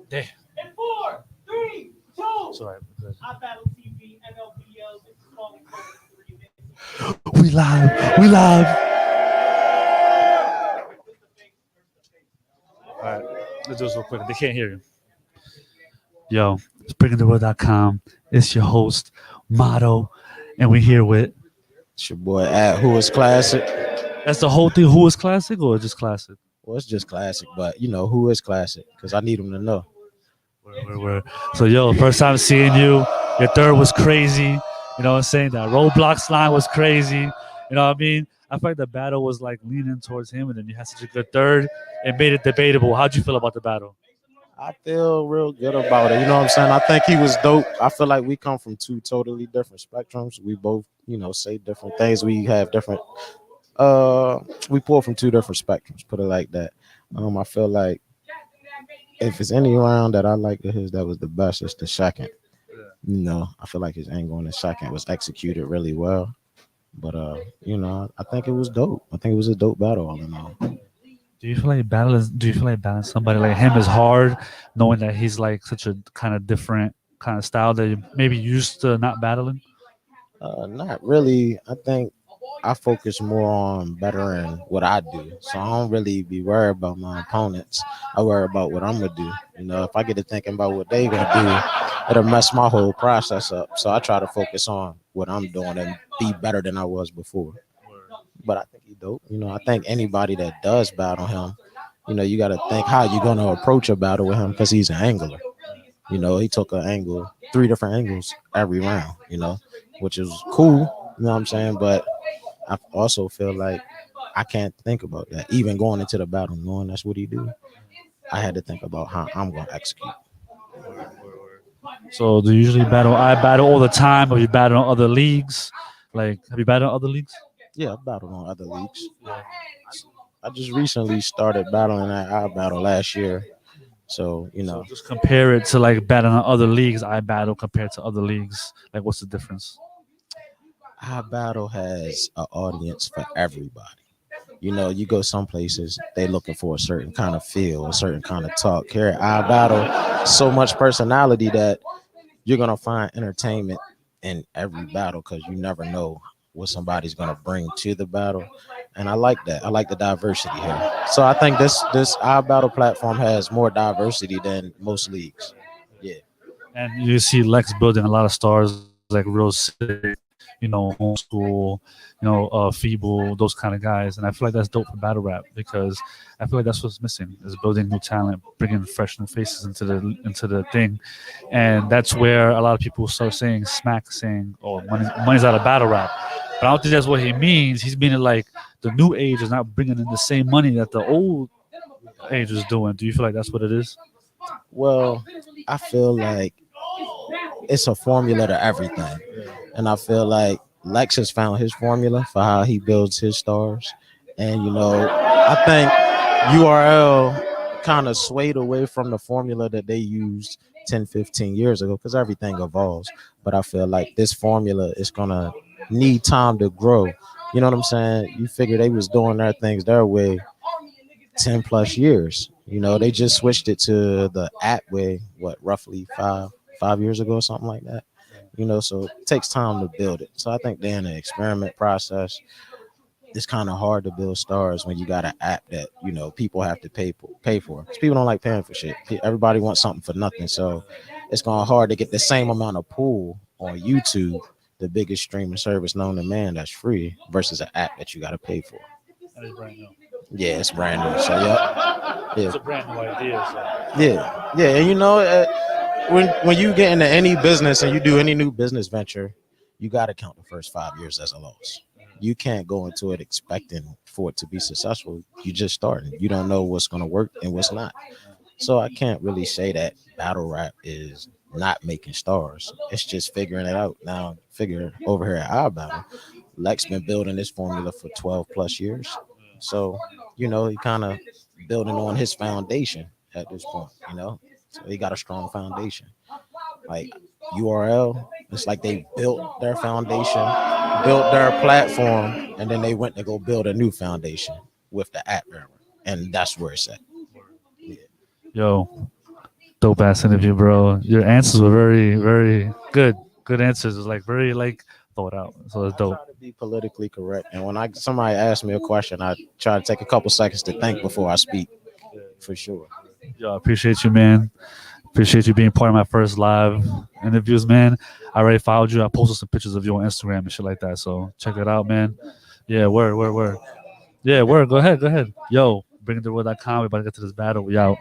Damn. Sorry. We live. We live. All right. Let's do this real quick. They can't hear you. Yo, it's bringingtheworld.com. It's your host, Motto. And we're here with. It's your boy at Who is Classic. That's the whole thing. Who is Klassik or just Klassik? Well, it's just Classic, but you know who is Classic because I need them to know. Word. So, yo, first time seeing you. Your third was crazy. You know what I'm saying? That Roblox line was crazy. You know what I mean? I feel like the battle was like leaning towards him, and then you had such a good third. It made it debatable. How'd you feel about the battle? I feel real good about it. You know what I'm saying? I think he was dope. I feel like we come from two totally different spectrums. We both, say different things. We have different. We pull from two different spectrums. Put it like that. I feel like if it's any round that I like of his that was the best, it's the second. I feel like his angle in the second was executed really well. But I think it was dope. I think it was a dope battle all in all. Do you feel like battling somebody like him is hard, knowing that he's like such a kind of different kind of style that you maybe used to not battling? Not really. I think I focus more on bettering what I do. So I don't really be worried about my opponents. I worry about what I'm gonna do. If I get to thinking about what they gonna do, it'll mess my whole process up. So I try to focus on what I'm doing and be better than I was before. But I think he dope. I think anybody that does battle him, you got to think how you're gonna approach a battle with him because he's an angler. He took an angle, three different angles every round. Which is cool. You know what I'm saying? But I also feel like I can't think about that. Even going into the battle, knowing that's what he do, I had to think about how I'm gonna execute. So do you usually battle? I battle all the time, or you battle on other leagues? Like, have you battled on other leagues? Yeah, I battled on other leagues. I just recently started battling at I battle last year. So So just compare it to like battling on other leagues. I battle compared to other leagues. Like, what's the difference? I battle has an audience for everybody. You go some places, they looking for a certain kind of feel, a certain kind of talk. Here at I battle, so much personality that you're gonna find entertainment in every battle because you never know what somebody's gonna bring to the battle. And I like that. I like the diversity here. So I think this I battle platform has more diversity than most leagues. Yeah. And you see Lex building a lot of stars like Real Sick, Homeschool, Feeble, those kind of guys. And I feel like that's dope for battle rap because I feel like that's what's missing is building new talent, bringing fresh new faces into the thing. And that's where a lot of people start saying smack, saying, "Oh, money's out of battle rap." But I don't think that's what he means. He's meaning like the new age is not bringing in the same money that the old age is doing. Do you feel like that's what it is? Well, I feel like it's a formula to everything. And I feel like Lex has found his formula for how he builds his stars. And I think URL kind of swayed away from the formula that they used 10, 15 years ago because everything evolves. But I feel like this formula is gonna need time to grow. You know what I'm saying? You figure they was doing their things their way 10 plus years. They just switched it to the app way, what, roughly five years ago or something like that. So it takes time to build it. So I think they're in the experiment process. It's kind of hard to build stars when you got an app that people have to pay for. Because people don't like paying for shit. Everybody wants something for nothing. So it's going hard to get the same amount of pull on YouTube, the biggest streaming service known to man that's free, versus an app that you got to pay for. That is brand new. Yeah, it's brand new. So yeah, It's a brand new idea. So. yeah, and when you get into any business and you do any new business venture, you got to count the first 5 years as a loss. You can't go into it expecting for it to be successful. You just starting. You don't know what's going to work and what's not. So I can't really say that battle rap is not making stars. It's just figuring it out now. Figure over here at our battle, Lex been building this formula for 12 plus years. So he kind of building on his foundation at this point. So he got a strong foundation. Like URL, it's like they built their foundation built their platform, and then they went to go build a new foundation with the app era, and that's where it's at. Yeah. Yo, dope ass interview, bro. Your answers were very, very good. Good answers. It's like very like thought out. So it's dope. Try to be politically correct, and when I somebody asks me a question, I try to take a couple seconds to think before I speak. For sure. Yo, I appreciate you, man. Appreciate you being part of my first live interviews, man. I already followed you. I posted some pictures of you on Instagram and shit like that. So check it out, man. Yeah, word, word, word. Yeah, word. Go ahead, go ahead. Yo, bringtheword.com. We about to get to this battle. We out.